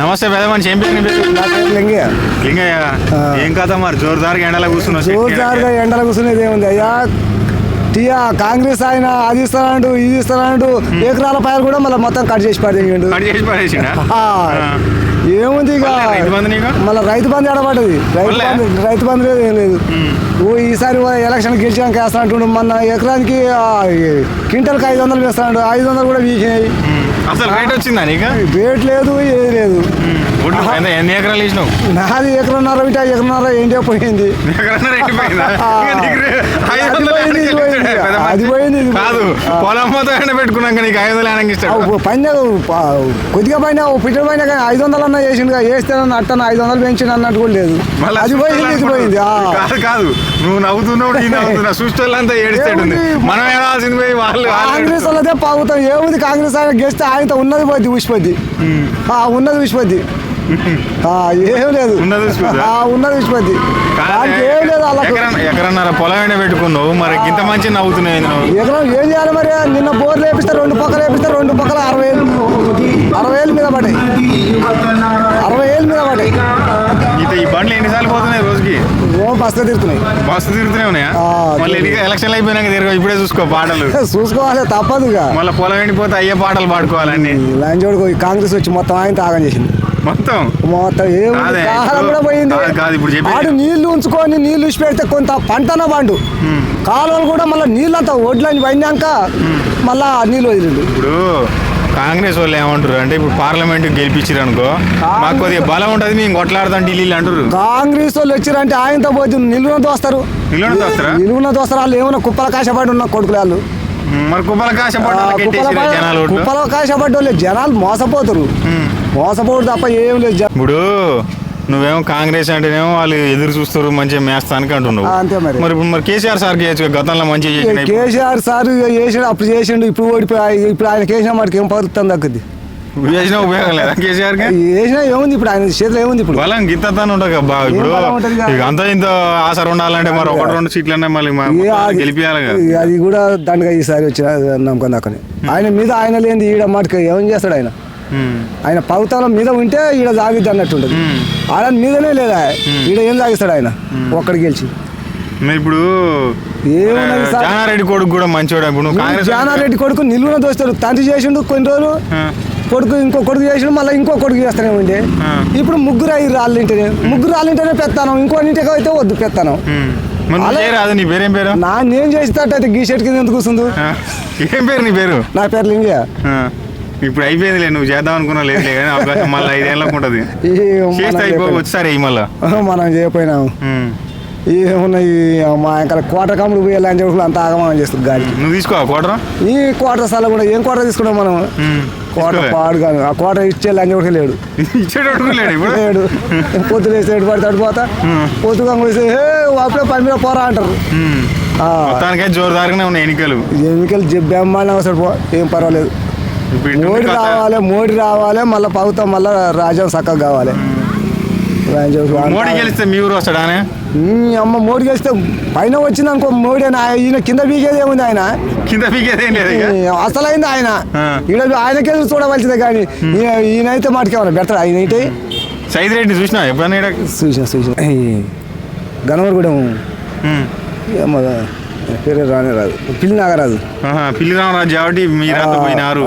నమస్తే పెద్ద మనిషి ఏం పేరు? లింగయ్య. లింగయ్య, ఏం కథ మరి జోరుదారుగా ఎండలో కూర్చున్నావు? జోరుదారుగా ఎండలో కూర్చునేది ఏముంది అయ్యా, కాంగ్రెస్ ఆయన అది ఇస్తానండు ఇది ఇస్తానండు, ఎకరాల పైలు కూడా మళ్ళీ మొత్తం కట్ చేసి పడేయండు. ఏముంది ఇక మళ్ళీ రైతు బంధు ఎడబడ్డది. రైతు బంధు లేదు, ఏం లేదు. ఈసారి ఎలక్షన్ గెలిచాక వేస్తానంటుండు. మొన్న ఎకరానికి క్వింటల్కి 500 వేస్తాడు, 500 కూడా వీకినాయి. అసలు రేట్ వచ్చిందా నీకు? రేట్ లేదు, ఏది లేదు. ఎన్ని ఎకరాలు వేసినావు? నాది ఎకరన్నర వింటే ఎకరన్నర ఏంటో పోయింది. అది పోయింది. కాదు, పొలం మొత్తం పెట్టుకున్నాక నీకు 500 ఇస్తాడు. పైన కొద్దిగా పైన పిట్ట పైన 500 అన్నా చేసిండు, వేస్తేనన్నా అట్టన 500 పెంచిండు అన్నట్టు కూడా లేదు. అది పోయింది, ఇది పోయింది. కాదు, నువ్వు నవ్వుతున్నావు, చూస్తోళ్ళంతా ఏడుస్తాడు. మనం ఏడాల్సింది పోయి వాళ్ళు కాంగ్రెస్ వాళ్ళదే పాగుతాం. ఏముంది, కాంగ్రెస్ ఆయన గెలిస్తే ఆయనతో ఉన్నది పోద్ది, ఊసిపోద్ది. ఉన్నది ఊసిపోద్ది, ఏం లేదు. ఉన్నది ఊసిపోద్ది, ఏం లేదు. అలా ఎకరన్నర పొలం పెట్టుకున్నావు, మరి ఇంత మంచి నవ్వుతున్నాయి. ఎకరం ఏం చేయాలి మరి? నిన్న బోర్లు వేపిస్తే 2 పక్కలు వేపిస్తే 2 పక్కల 60,000 మీద పడ్డాయి. 60,000 మీద పడ్డాయి. ఈ బండ్లు ఎన్నిసార్లు పోతున్నాయి రోజుకి? బస్సు తిరుగుతూనే ఉన్నాయా? మళ్ళీ ఎలక్షన్లు అయిపోయినాక తిరగ ఇప్పుడే చూసుకో పాటలు. చూసుకోవాలి, తప్పదుగా. మళ్ళీ పొలం ఎండిపోతే అయ్యే పాటలు పాడుకోవాలండి. లంచోడుకో కాంగ్రెస్ వచ్చి మొత్తం ఆయన తాగం చేసింది. మొత్తం కూడా పోయింది. ఆడు నీళ్లు ఉంచుకొని నీళ్లు ఇచ్చి పెడితే కొంత పంటన పండు, కాలువలు కూడా మళ్ళీ నీళ్ళంతా ఒడ్లని పడినాక మళ్ళా నీళ్ళు వదిలిండు. ఇప్పుడు కాంగ్రెస్ వాళ్ళు ఏమంటారు అంటే, ఇప్పుడు పార్లమెంట్ గెలిపించారు అనుకో, మాకు కొద్దిగా బలం ఉంటుంది, మేము కొట్లాడతాం ఢిల్లీలో అంటారు. కాంగ్రెస్ వాళ్ళు వచ్చారంటే ఆయనతో పోతే నిలువున దోస్తారు. వాళ్ళు ఏమన్నా కుప్పల కాశపడి ఉన్న కొడుకులు వాళ్ళు. మరి కుప్పల కాశపడ్డ వాళ్ళు జనాలు మోసపోతారు తప్ప ఏం లేదు. ఇప్పుడు నువ్వేమో కాంగ్రెస్ అంటేనేమో వాళ్ళు ఎదురు చూస్తారు మంచిగా మేస్తానికి అంటున్నావు. అంతే మరి. మరి కేసీఆర్ సార్ గతంలో మంచిగా కేసీఆర్ సార్ చేసాడు, అప్పుడు చేసిండు, ఇప్పుడు ఓడిపోయి. ఇప్పుడు ఆయన కేసీఆర్ మాటకి ఏం పరుతుంది దక్కుద్ది? చేసినా ఉపయోగం లేదా కేసీఆర్? చేసినా ఏముంది, ఇప్పుడు ఆయన చేతిలో ఏముంది? ఇప్పుడు బలం గిత్తతాను ఉంటుంది కదా. ఇప్పుడు అంత ఇంత ఆసర ఉండాలంటే మరి 1-2 సీట్లన్నా మళ్ళీ గెలిపియాలి. అది కూడా దండగా ఈసారి వచ్చిన నమ్మకం దాకా. ఆయన మీద ఆయన లేని ఈడ మాటకి ఏం చేస్తాడు ఆయన? ఆయన పౌతాల మీద ఉంటే ఈడ సాగిద్ది అన్నట్టుంటది. ఆయన మీదనే లేదా, ఈడ ఏం సాగిస్తాడు ఆయన ఒక్కడికి గెలిచి? ఇప్పుడు జానారెడ్డి కొడుకు కూడా మంచివాడు. ఇప్పుడు జానారెడ్డి కొడుకు నిలువున దోస్తాడు. తండ్రి చేసిండు కొన్ని రోజులు, కొడుకు ఇంకో కొడుకు చేసిండు, మళ్ళీ ఇంకో కొడుకు చేస్తానే ఉండే. ఇప్పుడు ముగ్గురు రాళ్ళింటేనే పెత్తాను, ఇంకో ఇంటికి అయితే వద్దు పెత్తాను. నీ పేరేం పేరు? నేను చేసేటట్టు గీ షర్ట్ కింద ఎందుకు కూర్చుంది? ఏం పేరు నీ పేరు? నా పేరు లింగయ్య. ఇప్పుడు అయిపోయిందిలే, నువ్వు చేద్దాం అనుకున్నా లేదు కానీ అవకాశం మళ్ళీ 5 ఏళ్ళకు ఉంటుంది. వచ్చారు మళ్ళా మనం చేయకపోయినాము. ఏమున్నాయి మా ఇంకా క్వార్టర్ కమ్ముడు పోయాలి అని చెప్పి అంత ఆగమనం చేస్తుంది గాడి. నువ్వు తీసుకో క్వార్టర్. ఈ క్వార్టర్ స్థలం కూడా ఏం క్వార్టర్ తీసుకున్నాం మనం? క్వార్టర్ పాడు కాదు, ఆ క్వార్టర్ ఇచ్చేయాలి అని చెప్పి లేడు. లేడు. పొద్దున వేసి ఎటు పడితే అడిపోతా, పొద్దుగా వేసి అప్పుడే పని మీద పోరా అంటారు. జోరుదారుగానే ఉన్నాయి ఎన్నికలు. బ్రహ్మాండం అవసరం పో, ఏం పర్వాలేదు. మోడీ రావాలి, మళ్ళీ ప్రభుత్వం మళ్ళీ రాజ్యం చక్కగా కావాలి. మోడీ గెలిస్తే మీ ఊరు వస్తాడా? అమ్మ మోడీ గెలిస్తే పైన వచ్చింది అనుకో మోడీ. ఈయన కింద పీకేది ఏముంది? ఆయన కింద పీకేది అసలైంది ఆయన. ఈడ ఆయనకే చూడవలసిందే కానీ ఈయనైతే మాటకేమన్నా బెటర్. ఆయన అయితే సైదిరెడ్డి చూసినా ఎప్పుడైనా? చూసిన గణవరగూడెం ఏమో పేరు రానే రాదు, పిల్లి నాగరాజు. పిల్లి రామరాజు కాబట్టి మీరు పోయినారు.